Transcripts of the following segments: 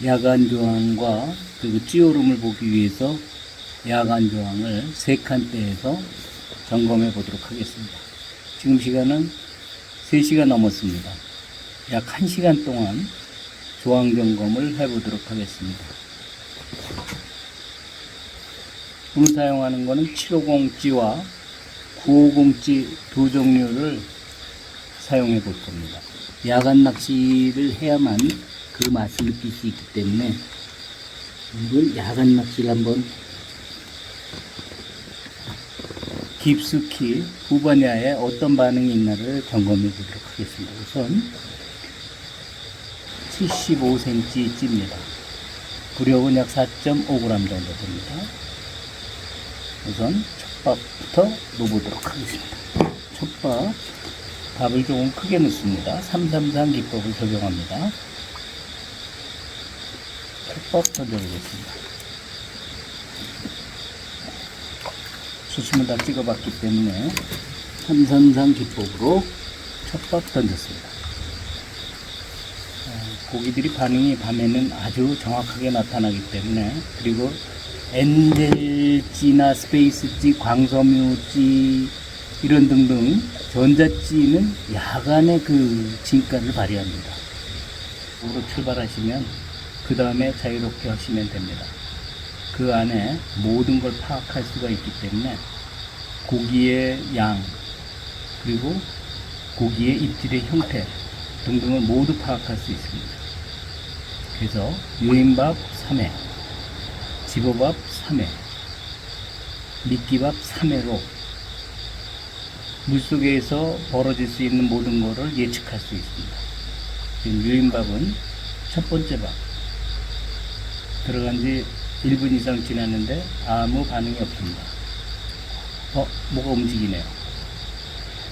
야간 조항과 그리고 찌오름을 보기 위해서 야간 조항을 3칸대에서 점검해 보도록 하겠습니다. 지금 시간은 3시가 넘었습니다. 약 1시간 동안 조항 점검을 해 보도록 하겠습니다. 오늘 사용하는 것은 750G와 950G 두 종류를 사용해 볼 겁니다. 야간 낚시를 해야만 그 맛을 느낄 수 있기 때문에 이걸 야간 낚시를 한번 깊숙이 후반야에 어떤 반응이 있나를 점검해 보도록 하겠습니다. 우선 75cm 찌입니다. 부력은 약 4.5g 정도 됩니다. 우선 첫 밥부터 넣어보도록 하겠습니다. 첫 밥, 밥을 조금 크게 넣습니다. 333 기법을 적용합니다. 첫 밥 던져보겠습니다. 수심을 다 찍어봤기 때문에 333 기법으로 첫 밥 던졌습니다. 고기들이 반응이 밤에는 아주 정확하게 나타나기 때문에, 그리고 엔젤찌나 스페이스찌, 광섬유찌 이런 등등 전자찌는 야간에 그 진가를 발휘합니다. 으로 출발하시면 그 다음에 자유롭게 하시면 됩니다. 그 안에 모든 걸 파악할 수가 있기 때문에 고기의 양, 그리고 고기의 입질의 형태 등등을 모두 파악할 수 있습니다. 그래서 유인밥 3회, 집어밥 3회, 미끼밥 3회로 물속에서 벌어질 수 있는 모든 것을 예측할 수 있습니다. 지금 유인밥은 첫 번째 밥 들어간 지 1분 이상 지났는데 아무 반응이 없습니다. 뭐가 움직이네요.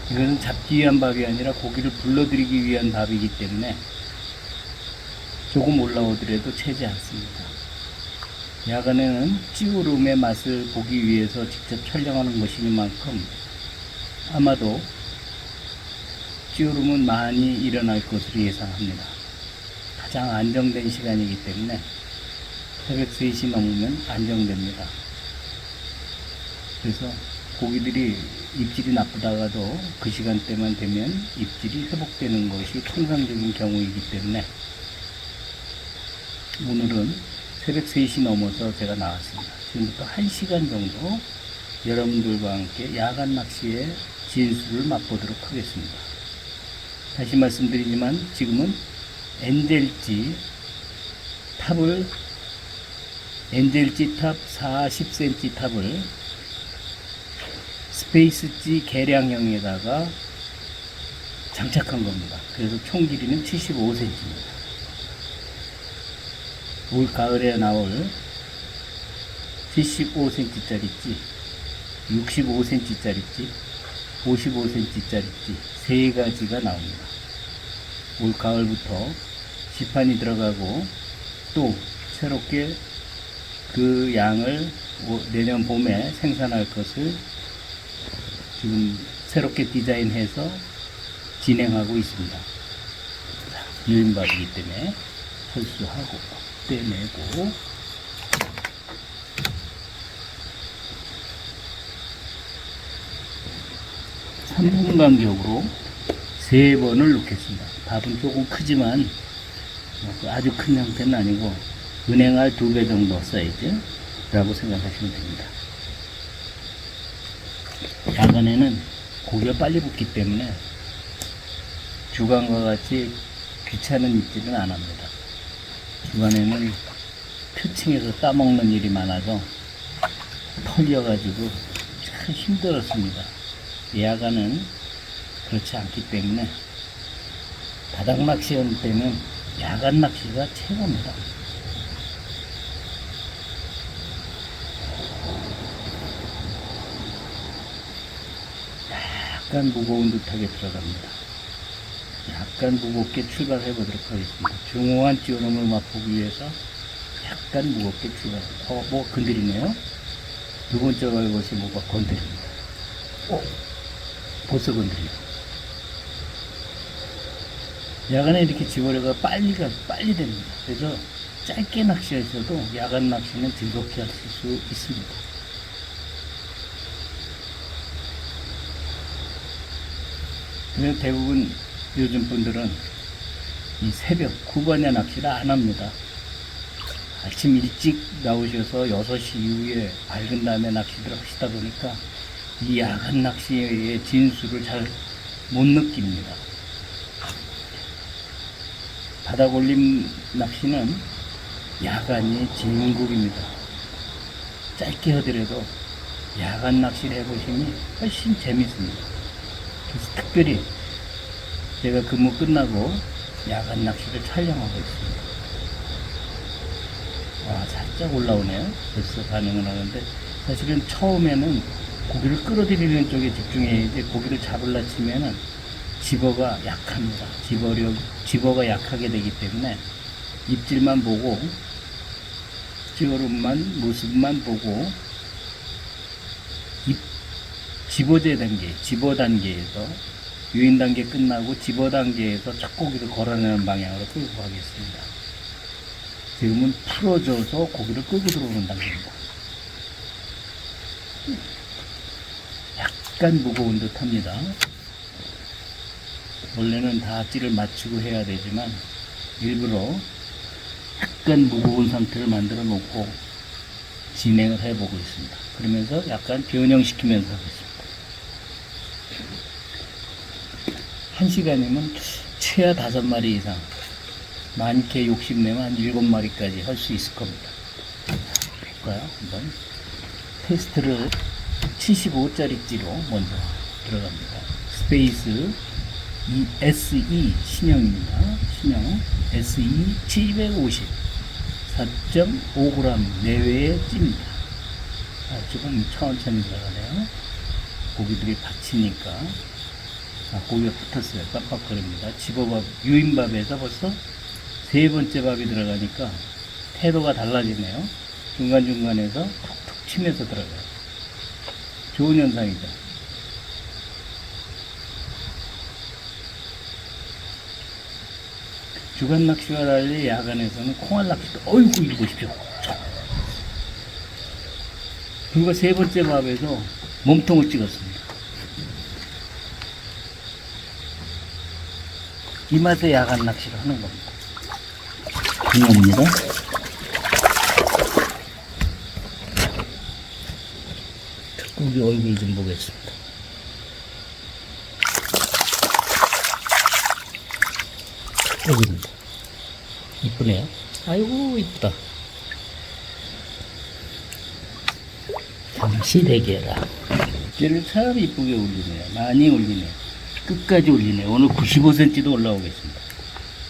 이것은 잡기 위한 밥이 아니라 고기를 불러들이기 위한 밥이기 때문에 조금 올라오더라도 채지 않습니다. 야간에는 찌우름의 맛을 보기 위해서 직접 촬영하는 것이니만큼 아마도 찌우름은 많이 일어날 것으로 예상합니다. 가장 안정된 시간이기 때문에 새벽 3시 넘으면 안정됩니다. 그래서 고기들이 입질이 나쁘다가도 그 시간대만 되면 입질이 회복되는 것이 통상적인 경우이기 때문에 오늘은 새벽 3시 넘어서 제가 나왔습니다. 지금부터 1시간 정도 여러분들과 함께 야간 낚시의 진수를 맛보도록 하겠습니다. 다시 말씀드리지만 지금은 엔젤찌 탑 40cm 탑을 스페이스찌 계량형에다가 장착한 겁니다. 그래서 총 길이는 75cm입니다. 올 가을에 나올 75cm짜리 찌, 65cm짜리 찌, 55cm짜리 찌 세 가지가 나옵니다. 올 가을부터 시판이 들어가고 또 새롭게 그 양을 내년 봄에 생산할 것을 지금 새롭게 디자인해서 진행하고 있습니다. 유인밥이기 때문에 철수하고 떼내고 삼 분 간격으로 3번을 넣겠습니다. 밥은 조금 크지만 아주 큰 형태는 아니고 은행알 2배 정도 사이즈라고 생각하시면 됩니다. 야간에는 고기가 빨리 붓기 때문에 주간과 같이 귀찮은 입질은 안 합니다. 주간에는 표층에서 따먹는 일이 많아서 털려가지고 참 힘들었습니다. 야간은 그렇지 않기 때문에 바닥 낚시할 때는 야간 낚시가 최고입니다. 약간 무거운 듯하게 들어갑니다. 약간 무겁게 출발해 보도록 하겠습니다. 중후한 찌오름을 맛보기 위해서 약간 무겁게 출발합니다. 뭐 건드리네요. 두 번째 발것이 뭐가 건드립니다. 벌써 건드려. 야간에 이렇게 집어려가 빨리 됩니다. 그래서 짧게 낚시하셔도 야간 낚시는 즐겁게 하실 수 있습니다. 그래서 대부분 요즘 분들은 이 새벽 구간야 낚시를 안 합니다. 아침 일찍 나오셔서 6시 이후에 밝은 다음에 낚시를 하시다 보니까 이 야간 낚시의 진수를 잘 못 느낍니다. 바닥올림 낚시는 야간이 진국입니다. 짧게 하더라도 야간 낚시를 해보시면 훨씬 재밌습니다. 그래서 특별히 제가 근무 끝나고 야간 낚시를 촬영하고 있습니다. 와, 살짝 올라오네요. 벌써 반응을 하는데, 사실은 처음에는 고기를 끌어들이는 쪽에 집중해야지, 고기를 잡으려 치면은 집어가 약합니다. 집어가 약하게 되기 때문에 입질만 보고 찌어름만 모습만 보고 집어 단계에서 유인 단계 끝나고 집어 단계에서 첫 고기를 걸어내는 방향으로 끌고 가겠습니다. 지금은 풀어줘서 고기를 끌고 들어오는 단계입니다. 약간 무거운 듯 합니다. 원래는 다 찌를 맞추고 해야 되지만 일부러 약간 무거운 상태를 만들어 놓고 진행을 해보고 있습니다. 그러면서 약간 변형시키면서 하겠습니다. 1시간이면 최하 5마리 이상, 많게 욕심내면 한 7마리까지 할 수 있을 겁니다. 볼까요? 한번 테스트를 75짜리 찌로 먼저 들어갑니다. 스페이스 SE 신형입니다. 신형 SE 750 4.5g 내외의 찌입니다. 조금 천천히 들어가네요. 고기들이 받치니까 고기가 붙었어요. 깜빡거립니다. 집어밥, 유인밥에서 벌써 3번째 밥이 들어가니까 태도가 달라지네요. 중간중간에서 툭툭 치면서 들어가요. 좋은 현상이죠. 주간 낚시와 달리 야간에서는 콩알 낚시도, 어이구, 이거 보십시오. 그리고 3번째 밥에서 몸통을 찍었습니다. 이 맛에 야간 낚시를 하는 겁니다. 중요합니다. 고기 얼굴 좀 보겠습니다. 여기입니다. 이쁘네요. 아이고, 이쁘다. 잠시 대게라. 찌를 참 이쁘게 올리네요. 많이 올리네요. 끝까지 올리네요. 오늘 95cm도 올라오겠습니다.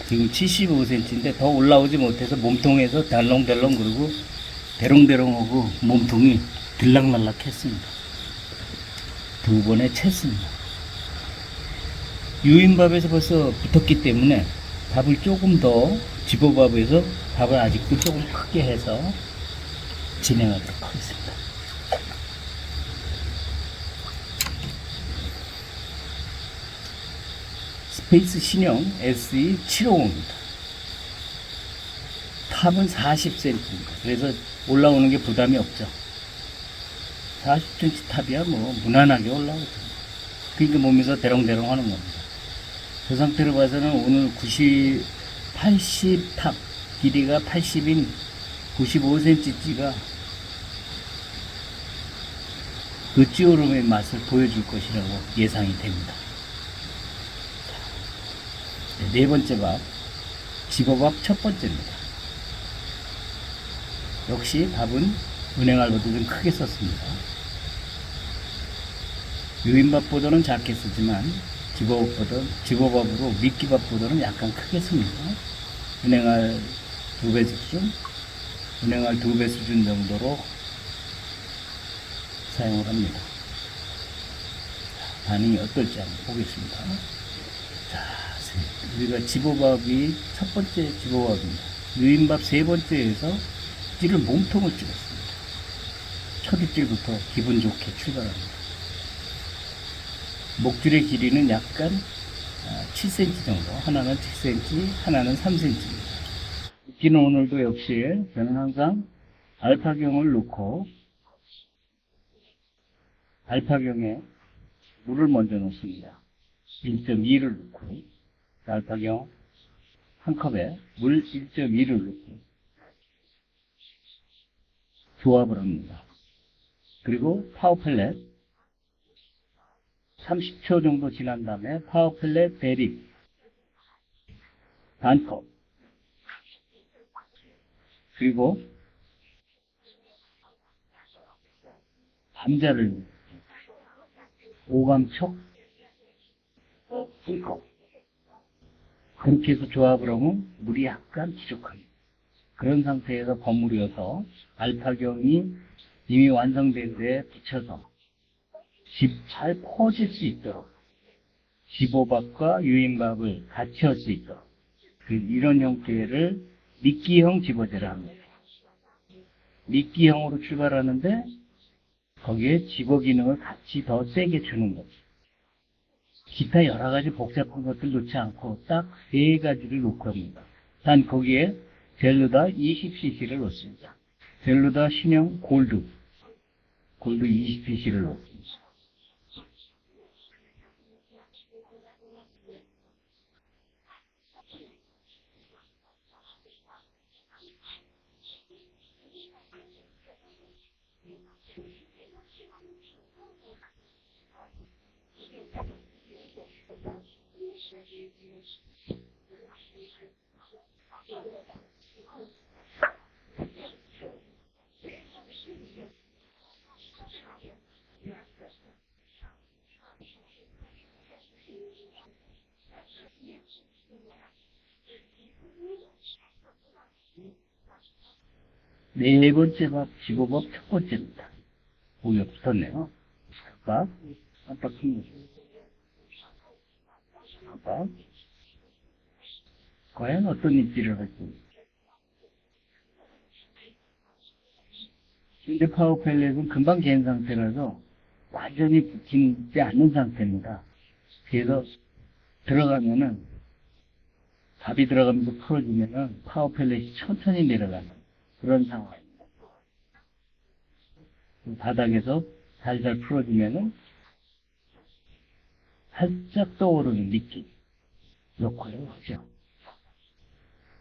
지금 75cm인데 더 올라오지 못해서 몸통에서 달렁달렁 그러고 대롱대롱하고 몸통이 들락날락 했습니다. 2번에 챘습니다. 유인밥에서 벌써 붙었기 때문에 밥을 조금 더, 집어밥에서 밥을 아직도 조금 크게 해서 진행하도록 하겠습니다. 스페이스 신형 SE 750입니다. 탑은 40cm입니다. 그래서 올라오는 게 부담이 없죠. 40cm 탑이야 뭐 무난하게 올라오죠. 그러니까 몸에서 대롱대롱 하는 겁니다. 저 상태로 봐서는 오늘 80 탑, 길이가 80인 95cm찌가 그 찌오름의 맛을 보여줄 것이라고 예상이 됩니다. 네 번째 밥, 집어밥 첫 번째입니다. 역시 밥은 은행알보다 좀 크게 썼습니다. 유인밥보다는 작게 쓰지만 집어밥으로 미끼밥보다는 약간 크게 씁니다. 은행알 2배 수준, 은행알 2배 수준 정도로 사용을 합니다. 반응이 어떨지 한번 보겠습니다. 자, 우리가 집어밥이 첫 번째 집어밥입니다. 유인밥 3번째에서 찌를 몸통을 찍었습니다. 첫 입질부터 기분 좋게 출발합니다. 목줄의 길이는 약간 7cm 정도. 하나는 7cm, 하나는 3cm입니다. 미끼는 오늘도 역시 저는 항상 알파경을 놓고 알파경에 물을 먼저 넣습니다. 1.2를 넣고 알파경 한 컵에 물 1.2를 넣고 조합을 합니다. 그리고 파워펠렛 30초 정도 지난 다음에 파워펠렛 대립 반컵 그리고 감자를 오감촉 1컵 그렇게 해서 조합을 하면 물이 약간 부족합니다. 그런 상태에서 버무려서 알파경이 이미 완성된 데에 붙여서 잘 퍼질 수 있도록 집오밥과 유인밥을 같이 할 수 있도록 이런 형태를 미끼형 집어제라 합니다. 미끼형으로 출발하는데 거기에 집어 기능을 같이 더 세게 주는 거죠. 기타 여러 가지 복잡한 것들 놓지 않고 딱 세 가지를 놓고 합니다. 단 거기에 젤루다 20cc를 넣습니다. 젤루다 신형 골드 20cc를 넣습니다. 네 번째 밥, 집어밥 첫 번째입니다. 고기가 붙었네요. 밥, 한박 큽니다. 밥. 과연 어떤 입질을 할지. 현재 파워펠렛은 금방 갠 상태라서 완전히 붙이지 않는 상태입니다. 그래서 들어가면은 밥이 들어가면서 풀어지면은 파워펠렛이 천천히 내려가는 그런 상황입니다. 바닥에서 살살 풀어지면은 살짝 떠오르는 느낌 역할을 하죠.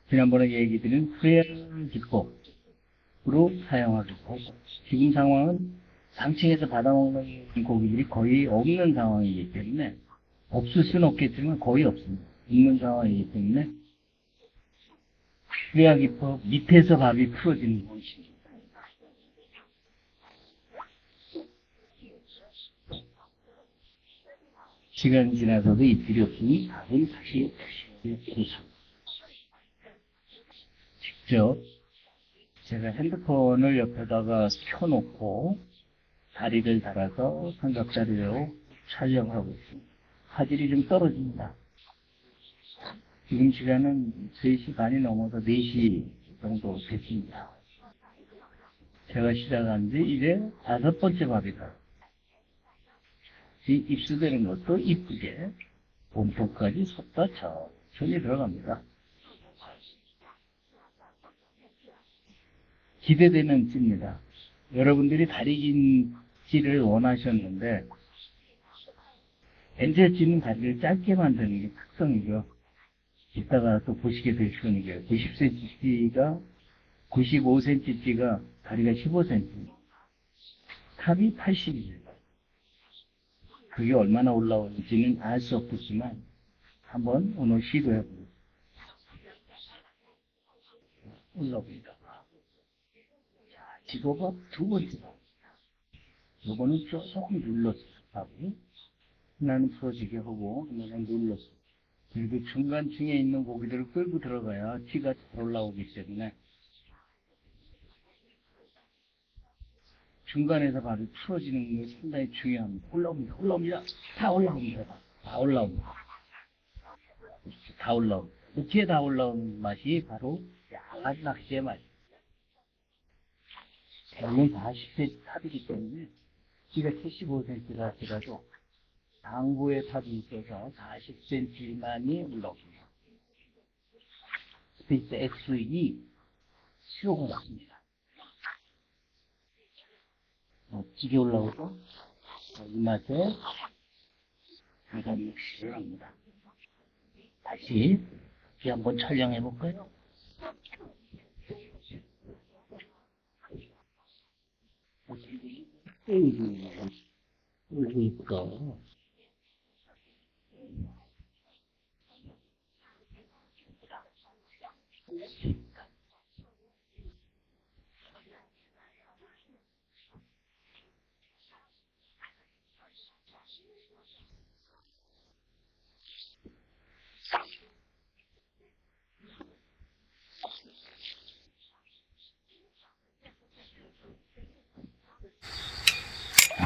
지난번에 얘기 드린 프레알 기법으로 사용하기도 하고 지금 상황은 상층에서 받아먹는 고기들이 거의 없는 상황이기 때문에 없을 수는 없겠지만 거의 없습니다. 있는 상황이기 때문에 프레알 기법 밑에서 밥이 풀어지는 방식입니다. 시간이 지나서도 입질이 없으니 밥은 다시 드십니다. 직접 제가 핸드폰을 옆에다가 켜놓고 다리를 달아서 삼각자리로 촬영하고 있습니다. 화질이 좀 떨어집니다. 지금 시간은 3시 반이 넘어서 4시 정도 됐습니다. 제가 시작한 지 이제 5번째 밥이다. 입수되는 것도 이쁘게 몸통까지 섰다 천천히 들어갑니다. 기대되는 찌입니다. 여러분들이 다리 긴 찌를 원하셨는데 엔젤 찌는 다리를 짧게 만드는 게 특성이죠. 이따가 또 보시게 될 거니까요. 90cm 찌가 95cm 찌가 다리가 15cm 탑이 80입니다. 그게 얼마나 올라오는지는 알 수 없겠지만 한번 오늘 시도해봅니다. 올라옵니다. 집어밥 두 번째. 요거는 조금 눌러서 하고 하나는 풀어지게 하고 하나는 눌러서 그리고 중간층에 있는 고기들을 끌고 들어가야 찌가 잘 올라오기 때문에 중간에서 바로 풀어지는 게 상당히 중요합니다. 올라옵니다. 다 올라옵니다. 다 올라옵니다. 다 올라옵니다. 이렇게 다 올라오는 맛이 바로 야간 낚시의 맛입니다. 물론 40cm 탑이기 때문에 찌가 75cm라 하더라도 항구에 탑이 있어서 40cm만이 올라옵니다. 스페이스 XE 시로가 맞습니다. 멋지게 올라오고 이 맛에 이런 믹스를 합니다. 다시 한번 촬영해 볼까요?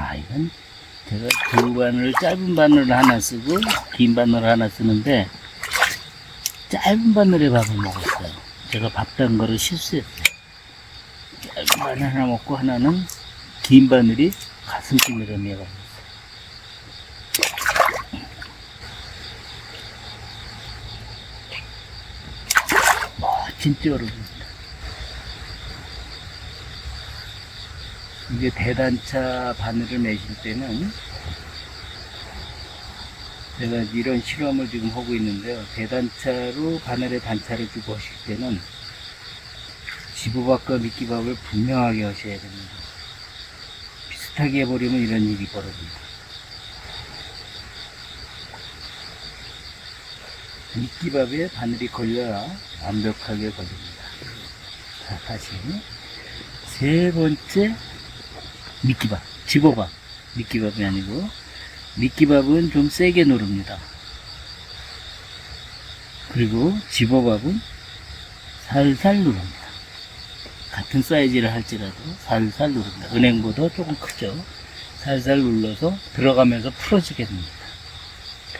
이거 이건 제가 두 바늘, 짧은 바늘을 하나 쓰고 긴 바늘을 하나 쓰는데 짧은 바늘에 밥을 먹었어요. 제가 밥 단 거를 실수했어요. 짧은 바늘 하나 먹고 하나는 긴 바늘이 가슴쯤에 내려가고 있어요. 멋진 뼈로입니다. 이게 대단차 바늘을 매실 때는 제가 이런 실험을 지금 하고 있는데요. 대단차로 바늘에 단차를 주고 하실 때는 지부밥과 미끼밥을 분명하게 하셔야 됩니다. 비슷하게 해버리면 이런 일이 벌어집니다. 미끼밥에 바늘이 걸려야 완벽하게 걸립니다. 자, 다시 세 번째 미끼밥, 집어밥. 미끼밥이 아니고 미끼밥은 좀 세게 누릅니다. 그리고 집어밥은 살살 누릅니다. 같은 사이즈를 할지라도 살살 누릅니다. 은행보다 조금 크죠. 살살 눌러서 들어가면서 풀어지게 됩니다.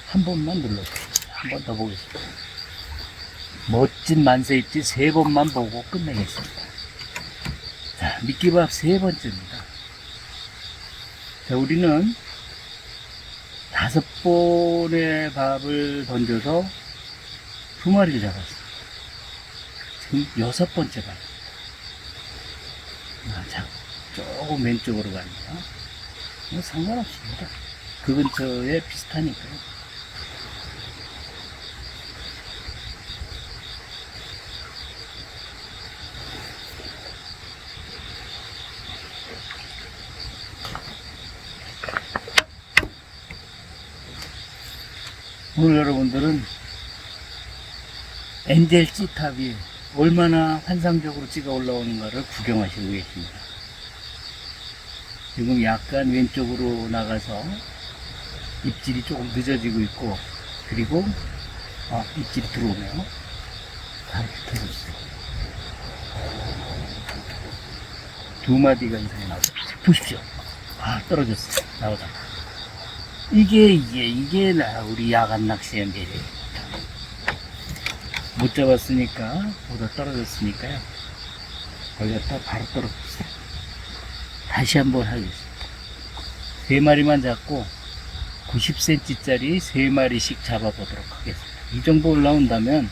한 번만 눌러주세요. 한 번 더 보겠습니다. 멋진 만세 입지 세 번만 보고 끝내겠습니다. 자, 미끼밥 세 번째입니다. 자, 우리는 5번의 밥을 던져서 2마리를 잡았어요. 지금 6번째 밥. 자, 조금 왼쪽으로 갑니다. 상관없습니다. 그 근처에 비슷하니까요. 오늘 여러분들은 엔젤 찌탑이 얼마나 환상적으로 찌가 올라오는가를 구경하시고 계십니다. 지금 약간 왼쪽으로 나가서 입질이 조금 늦어지고 있고, 그리고 입질이 들어오네요. 바로 붙어져 있어요. 2마디가 이상이 나오죠. 보십시오. 떨어졌어요. 나오다가. 이게 우리 야간 낚시의 매력입니다. 못 잡았으니까, 보다 떨어졌으니까요. 걸렸다 바로 떨어졌어요. 다시 한번 하겠습니다. 3마리만 잡고 90cm짜리 3마리씩 잡아보도록 하겠습니다. 이 정도 올라온다면,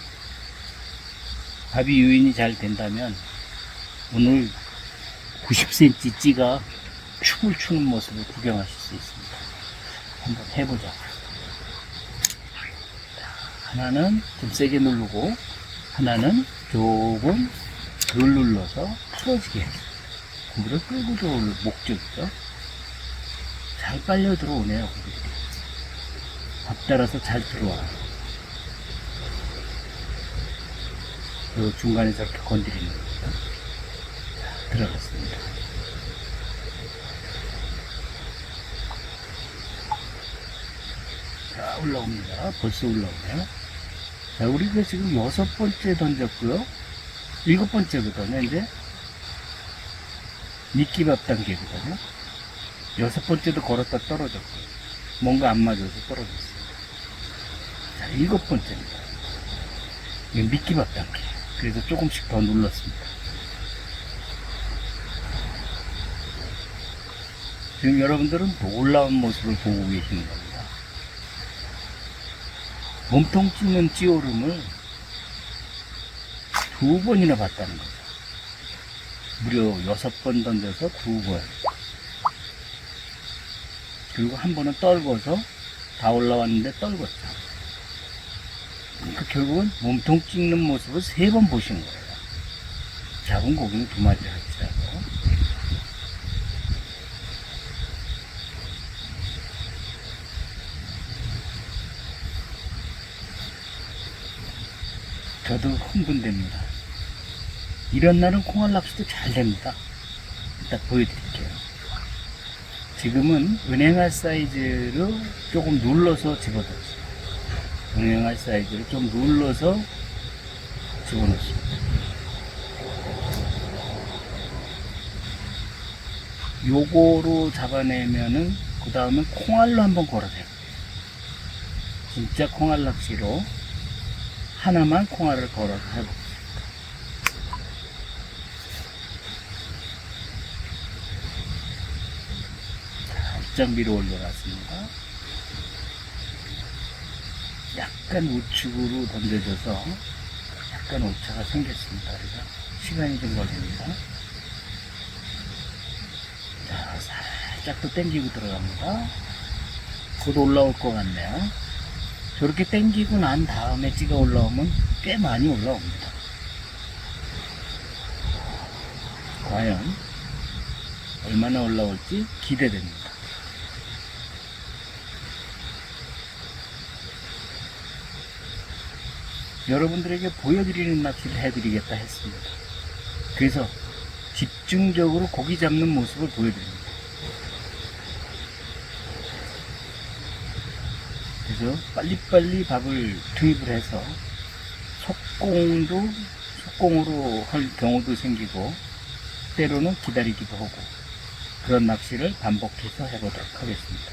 밥이 유인이 잘 된다면, 오늘 90cm 찌가 춤을 추는 모습을 구경하실 수 있습니다. 한번 해보자. 하나는 좀 세게 누르고 하나는 조금 덜 눌러서 풀어지게 해줍니다. 고기를 끌고 들어올 목적이죠. 잘 빨려 들어오네요. 고기들이. 밥 따라서 잘 들어와요. 그리고 중간에 저렇게 건드리는 겁니다. 자, 들어갔습니다. 자, 올라옵니다. 벌써 올라오네요. 자, 우리가 지금 6번째 던졌고요. 7번째거든요, 이제. 미끼밥 단계거든요. 6번째도 걸었다 떨어졌고, 뭔가 안 맞아서 떨어졌어요. 자, 7번째입니다. 이건 미끼밥 단계. 그래서 조금씩 더 눌렀습니다. 지금 여러분들은 놀라운 모습을 보고 계시는 겁니다. 몸통 찌는 찌오름을 2번이나 봤다는 거죠. 무려 6번 던져서 2번. 그리고 한 번은 떨궈서 다 올라왔는데 떨궜죠. 그러니까 결국은 몸통 찍는 모습을 3번 보신 거예요. 작은 고기는 2마리 할지라도. 저도 흥분됩니다. 이런 날은 콩알 낚시도 잘 됩니다. 이따 보여드릴게요. 지금은 은행알 사이즈로 조금 눌러서 집어넣었어요. 은행알 사이즈로 좀 눌러서 집어넣습니다. 요거로 잡아내면은 그 다음에 콩알로 한번 걸어대요. 진짜 콩알 낚시로 하나만 콩알을 걸어서 해볼게요. 살짝 위로 올려놨습니다. 약간 우측으로 던져져서 약간 오차가 생겼습니다. 그래서 시간이 좀 걸립니다. 자, 살짝 또 당기고 들어갑니다. 곧 올라올 것 같네요. 저렇게 당기고 난 다음에 찌가 올라오면 꽤 많이 올라옵니다. 과연 얼마나 올라올지 기대됩니다. 여러분들에게 보여드리는 낚시를 해드리겠다 했습니다. 그래서 집중적으로 고기 잡는 모습을 보여드립니다. 그래서 빨리빨리 밥을 투입을 해서 속공으로 할 경우도 생기고 때로는 기다리기도 하고 그런 낚시를 반복해서 해보도록 하겠습니다.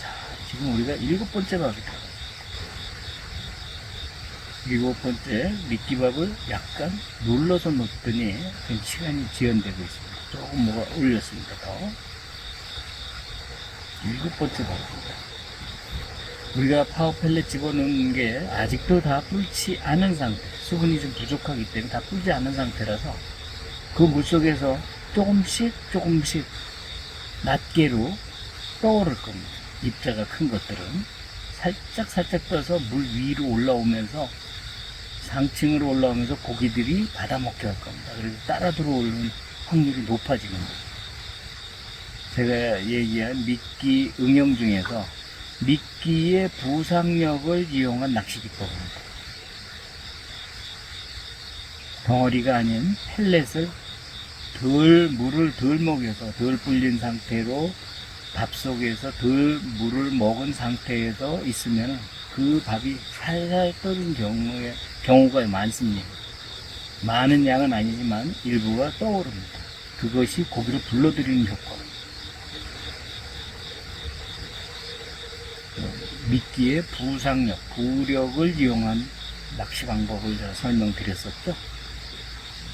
자, 지금 우리가 7번째 밥이 들어갔습니다. 7번째 미끼밥을 약간 눌러서 놓더니 지금 시간이 지연되고 있습니다. 조금 뭐가 올렸습니다. 더 7번째 밥입니다. 우리가 파워 펠렛 집어넣는 게 아직도 다 불지 않은 상태, 수분이 좀 부족하기 때문에 다 불지 않은 상태라서 그 물속에서 조금씩 낱개로 떠오를 겁니다. 입자가 큰 것들은 살짝 떠서 물 위로 올라오면서 상층으로 올라오면서 고기들이 받아먹게 할 겁니다. 그래서 따라 들어오는 확률이 높아지는 거예요. 제가 얘기한 미끼 응용 중에서 미끼의 부상력을 이용한 낚시 기법입니다. 덩어리가 아닌 펠렛을 물을 덜 먹여서 덜 불린 상태로 밥 속에서 덜 물을 먹은 상태에서 있으면 그 밥이 살살 떠는 경우가 많습니다. 많은 양은 아니지만 일부가 떠오릅니다. 그것이 고기를 불러들이는 효과입니다. 미끼의 부상력, 부력을 이용한 낚시 방법을 제가 설명드렸었죠.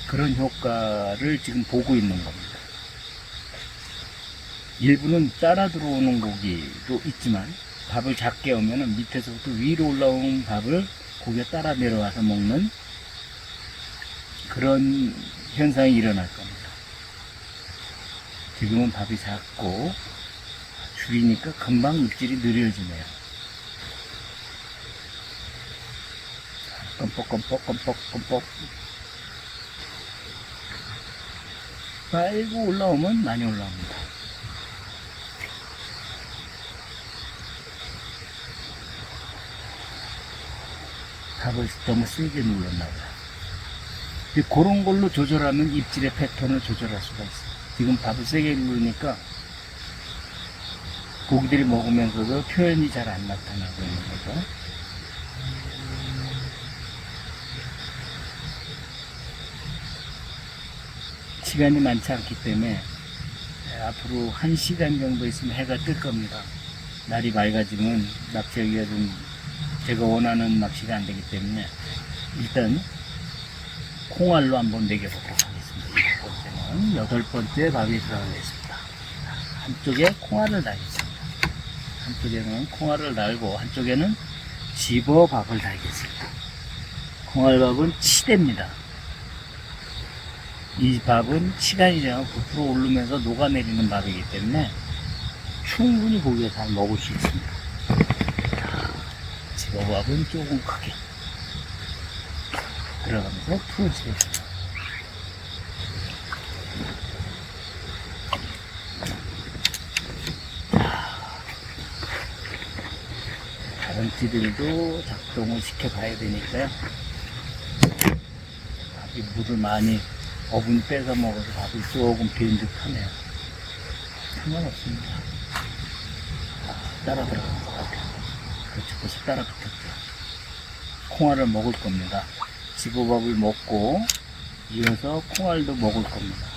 그런 효과를 지금 보고 있는 겁니다. 일부는 따라 들어오는 고기도 있지만 밥을 작게 오면은 밑에서부터 위로 올라온 밥을 고기가 따라 내려와서 먹는 그런 현상이 일어날 겁니다. 지금은 밥이 작고 줄이니까 금방 입질이 느려지네요. 껌뻑 빨고 올라오면 많이 올라옵니다. 밥을 너무 세게 눌렀나봐요. 그런 걸로 조절하면 입질의 패턴을 조절할 수가 있어요. 지금 밥을 세게 누르니까 고기들이 먹으면서도 표현이 잘 안 나타나고 있는 거죠. 시간이 많지 않기 때문에 앞으로 1시간 정도 있으면 해가 뜰 겁니다. 날이 맑아지면 낚시하기가 좀 제가 원하는 낚시가 안 되기 때문에 일단 콩알로 한번 내겨보도록 하겠습니다. 8번째 밥이 들어가겠습니다. 한쪽에 콩알을 날겠습니다. 한쪽에는 콩알을 날고 한쪽에는 집어밥을 달겠습니다. 콩알밥은 치대입니다. 이 밥은 시간이 지나면 부풀어 오르면서 녹아내리는 밥이기 때문에 충분히 고기에 잘 먹을 수 있습니다. 자, 집어밥은 조금 크게 들어가면서 풀어주겠습니다. 다른 찌들도 작동을 시켜봐야 되니까요. 밥이 물을 많이 어분이 빼서 먹어서 밥이 조금 비린듯하네요. 상관없습니다. 따라 들어가는 것 같아요. 그렇죠. 벌써 따라 붙었죠. 콩알을 먹을 겁니다. 집어밥을 먹고 이어서 콩알도 먹을 겁니다.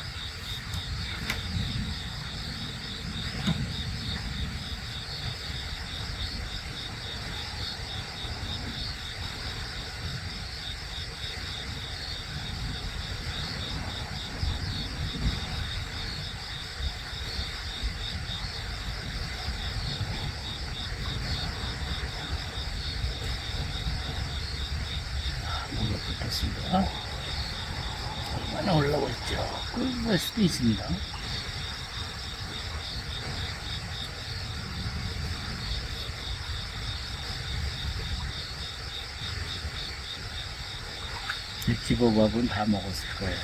붙었습니다. 얼마나 올라오고 있죠. 끓을 수도 있습니다. 집어밥은 다 먹었을 거예요.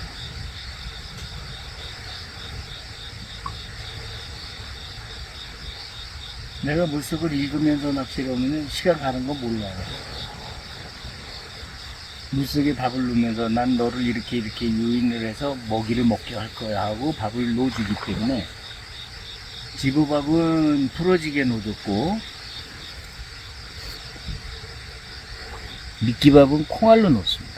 내가 물속을 읽으면서 낚시를 하면 시간 가는 거 몰라요. 물속에 밥을 넣으면서 난 너를 이렇게 유인을 해서 먹이를 먹게 할 거야 하고 밥을 넣어주기 때문에 집어밥은 풀어지게 넣어줬고 미끼밥은 콩알로 넣습니다.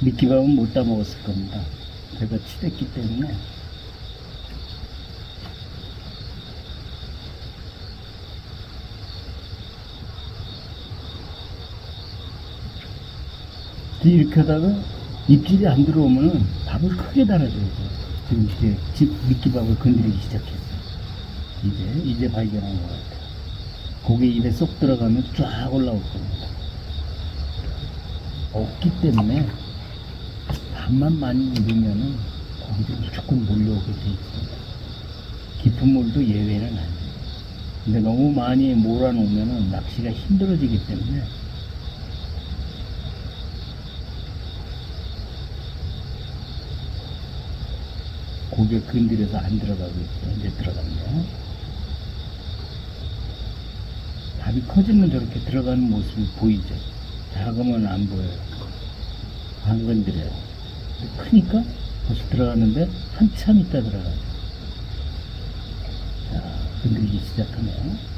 미끼밥은 못 다 먹었을 겁니다. 제가 치댔기 때문에. 이렇게 하다가 입질이 안 들어오면 밥을 크게 달아줘야 돼요. 지금 이제 미끼밥을 건드리기 시작했어요. 이제 발견한 것 같아요. 고기 입에 쏙 들어가면 쫙 올라올 겁니다. 없기 때문에 밥만 많이 넣으면은 고기도 무조건 몰려오게 돼 있습니다. 깊은 물도 예외는 아니에요. 근데 너무 많이 몰아놓으면은 낚시가 힘들어지기 때문에 고기에 건드려서 안 들어가고 있어요. 이제 들어갔네요. 밥이 커지면 저렇게 들어가는 모습이 보이죠. 작으면 안 보여요. 안 건드려요. 크니까 벌써 들어가는데 한참 있다 들어가죠. 자, 건드리기 시작하네요.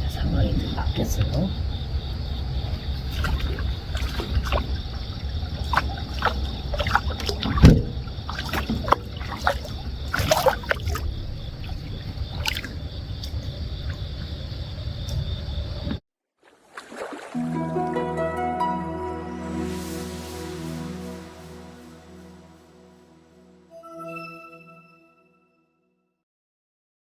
상황이 좀 바뀌었어요.